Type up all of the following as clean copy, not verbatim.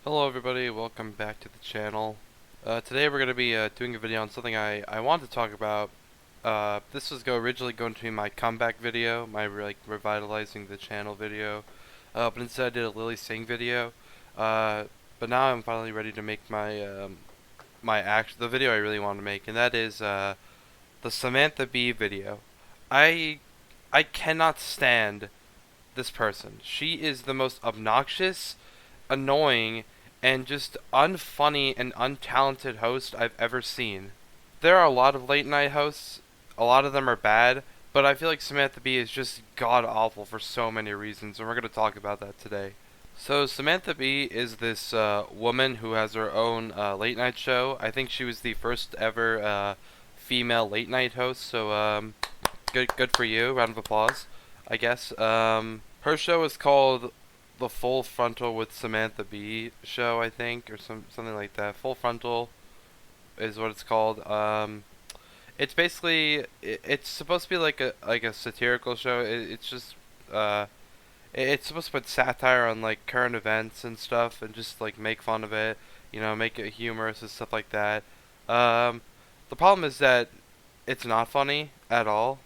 Hello everybody, welcome back to the channel. Today we're going to be doing a video on something I wanted to talk about. This was originally going to be my comeback video, my revitalizing the channel video, but instead I did a Lily Singh video. But now I'm finally ready to make the video I really want to make, and that is the Samantha Bee video. I I cannot stand this person. She is the most obnoxious, annoying, and just unfunny and untalented host I've ever seen. There are a lot of late night hosts, a lot of them are bad, but I feel like Samantha Bee is just god awful for so many reasons, and we're going to talk about that today. So, Samantha Bee is this woman who has her own late night show. I think she was the first ever female late night host, so good for you. Round of applause, I guess. Her show is called the Full Frontal with Samantha Bee show, I think, or something like that. Full Frontal is what it's called. It's basically it's supposed to be like a satirical show. It's just it's supposed to put satire on like current events and stuff, and just like make fun of it. You know, make it humorous and stuff like that. Um, the problem is that it's not funny at all.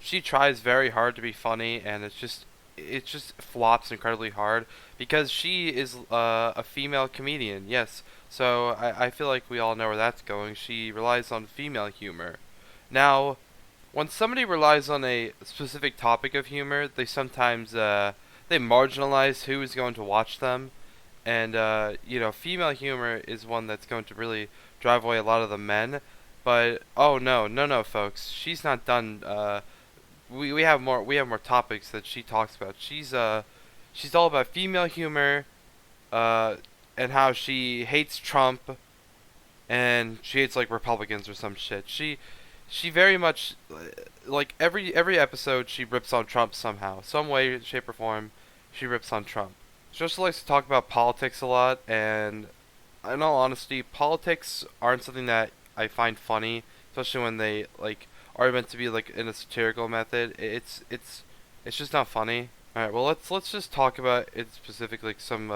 She tries very hard to be funny, and it just flops incredibly hard because she is a female comedian. Yes, so I feel like we all know where that's going. She relies on female humor. Now, when somebody relies on a specific topic of humor, they sometimes they marginalize who is going to watch them, and female humor is one that's going to really drive away a lot of the men. But oh no, no, no, folks, she's not done. We have more topics that she talks about. She's all about female humor, uh, and how she hates Trump and she hates like Republicans or some shit. She very much like every episode she rips on Trump somehow, some way, shape or form. She rips on Trump. She also likes to talk about politics a lot, and in all honesty, politics aren't something that I find funny, especially when they like are meant to be like in a satirical method. It's just not funny. All right, well let's just talk about it specifically, like some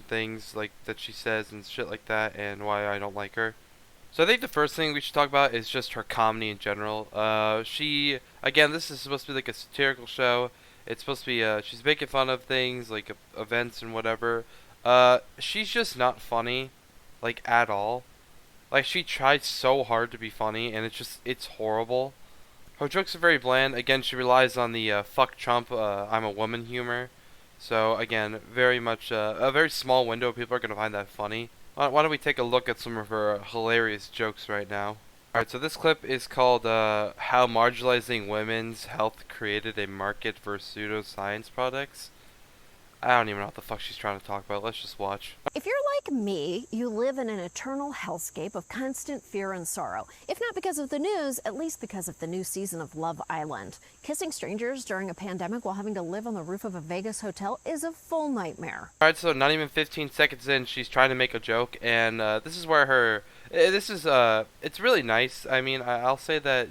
things like that she says and shit like that, and why I don't like her. So I think the first thing we should talk about is just her comedy in general. She again, this is supposed to be like a satirical show. It's supposed to be she's making fun of things like events and whatever. She's just not funny, like at all. Like she tried so hard to be funny, and it's horrible. Her jokes are very bland. Again, she relies on the "fuck Trump, I'm a woman" humor. So again, very much a very small window of people are gonna find that funny. Why don't we take a look at some of her hilarious jokes right now? Alright, so this clip is called "How Marginalizing Women's Health Created a Market for Pseudoscience Products." I don't even know what the fuck she's trying to talk about. Let's just watch. If you're like me, you live in an eternal hellscape of constant fear and sorrow. If not because of the news, at least because of the new season of Love Island. Kissing strangers during a pandemic while having to live on the roof of a Vegas hotel is a full nightmare. Alright, so not even 15 seconds in, she's trying to make a joke, and this is where it's really nice. I mean, I'll say that,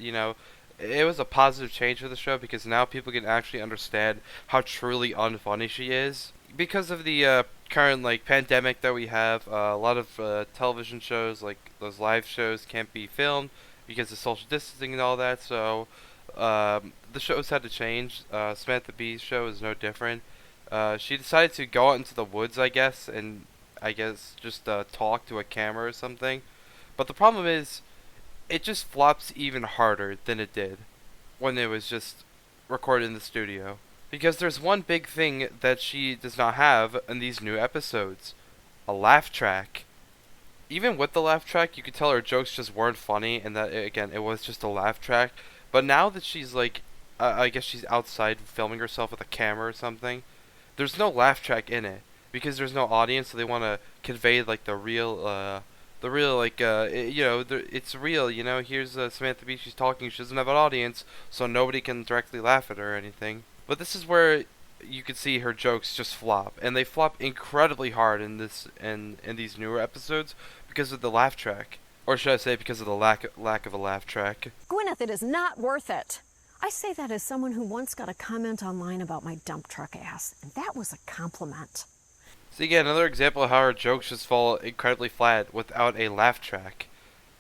it was a positive change for the show because now people can actually understand how truly unfunny she is. Because of the current like pandemic that we have, a lot of television shows, like those live shows, can't be filmed because of social distancing and all that. So the shows had to change. Samantha Bee's show is no different. She decided to go out into the woods, I guess, and I guess just talk to a camera or something. But the problem is, it just flops even harder than it did when it was just recorded in the studio. Because there's one big thing that she does not have in these new episodes: a laugh track. Even with the laugh track, you could tell her jokes just weren't funny, and that, again, it was just a laugh track. But now that she's like, I guess she's outside filming herself with a camera or something, there's no laugh track in it because there's no audience, so they want to convey like the real like it's real. Here's Samantha Bee. She's talking. She doesn't have an audience, so nobody can directly laugh at her or anything. But this is where you could see her jokes just flop, and they flop incredibly hard in these newer episodes because of the laugh track, or should I say, because of the lack of a laugh track. Gwyneth, it is not worth it. I say that as someone who once got a comment online about my dump truck ass, and that was a compliment. So again, another example of how her jokes just fall incredibly flat without a laugh track.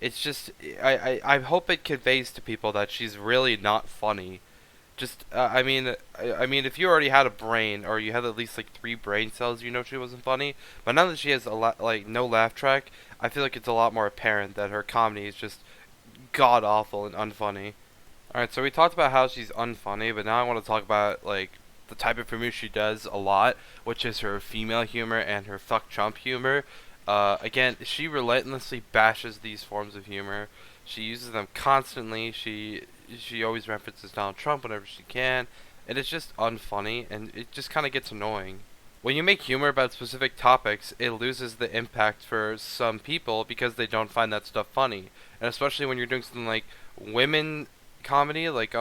It's just, I hope it conveys to people that she's really not funny. Just, I mean, if you already had a brain, or you had at least like 3 brain cells, you know she wasn't funny. But now that she has a lot, like, no laugh track, I feel like it's a lot more apparent that her comedy is just god awful and unfunny. Alright, so we talked about how she's unfunny, but now I want to talk about, like, the type of humor she does a lot, which is her female humor and her fuck Trump humor. Again, she relentlessly bashes these forms of humor. She uses them constantly. She always references Donald Trump whenever she can, and it's just unfunny, and it just kind of gets annoying. When you make humor about specific topics, it loses the impact for some people because they don't find that stuff funny, and especially when you're doing something like women comedy, like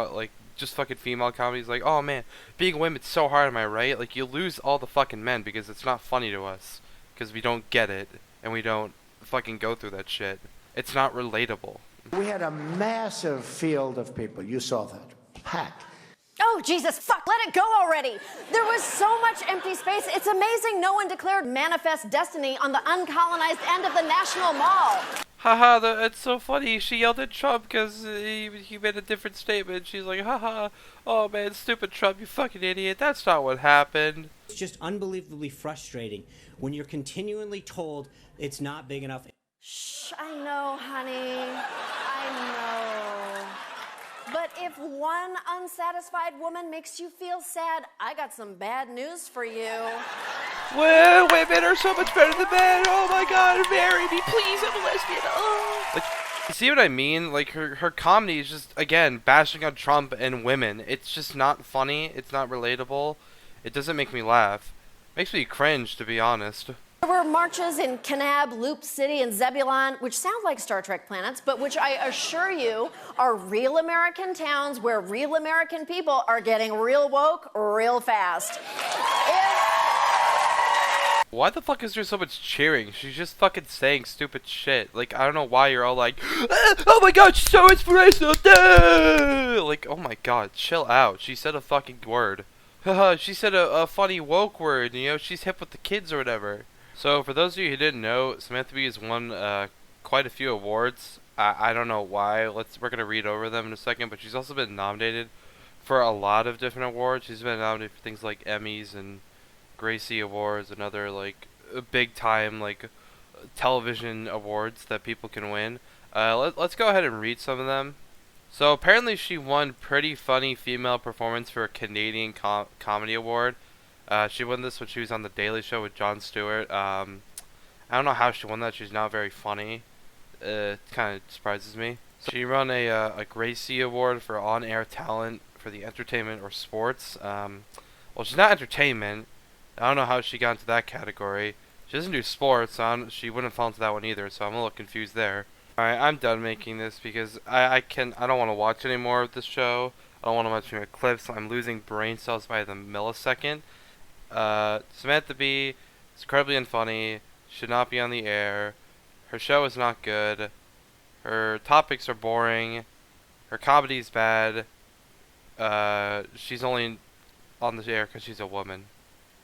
just fucking female comedies, like, oh man, being a women's so hard, am I right? Like, you lose all the fucking men because it's not funny to us, because we don't get it, and we don't fucking go through that shit. It's not relatable. We had a massive field of people. You saw that. Packed. Oh, Jesus, fuck, let it go already. There was so much empty space. It's amazing no one declared manifest destiny on the uncolonized end of the National Mall. Haha, it's so funny. She yelled at Trump because he made a different statement. She's like, haha, oh man, stupid Trump, you fucking idiot. That's not what happened. It's just unbelievably frustrating when you're continually told it's not big enough. Shh, I know, honey. I know. But if one unsatisfied woman makes you feel sad, I got some bad news for you. Well, women are so much better than men. Oh my god, marry me, please, I'm a lesbian. Oh. Like, you see what I mean? Like, her comedy is just, again, bashing on Trump and women. It's just not funny. It's not relatable. It doesn't make me laugh. Makes me cringe, to be honest. There were marches in Kanab, Loop City, and Zebulon, which sound like Star Trek planets, but which I assure you are real American towns where real American people are getting real woke real fast. Why the fuck is there so much cheering? She's just fucking saying stupid shit. Like, I don't know why you're all like, oh my god, she's so inspirational. Like, oh my god, chill out. She said a fucking word. Haha, she said a funny woke word, you know, she's hip with the kids or whatever. So, for those of you who didn't know, Samantha Bee has won quite a few awards. I don't know why. We're gonna read over them in a second, but she's also been nominated for a lot of different awards. She's been nominated for things like Emmys and Gracie Awards and other, like, big time, like, television awards that people can win. Let's go ahead and read some of them. So, apparently she won Pretty Funny Female Performance for a Canadian Comedy Award. She won this when she was on The Daily Show with Jon Stewart. I don't know how she won that. She's not very funny. It kind of surprises me. So she won a Gracie Award for on-air talent for the entertainment or sports. Well, she's not entertainment. I don't know how she got into that category. She doesn't do sports, so she wouldn't fall into that one either. So I'm a little confused there. All right, I'm done making this because I don't want to watch any more of this show. I don't want to watch any clips. I'm losing brain cells by the millisecond. Samantha Bee is incredibly unfunny, should not be on the air, her show is not good, her topics are boring, her comedy is bad, she's only on the air because she's a woman.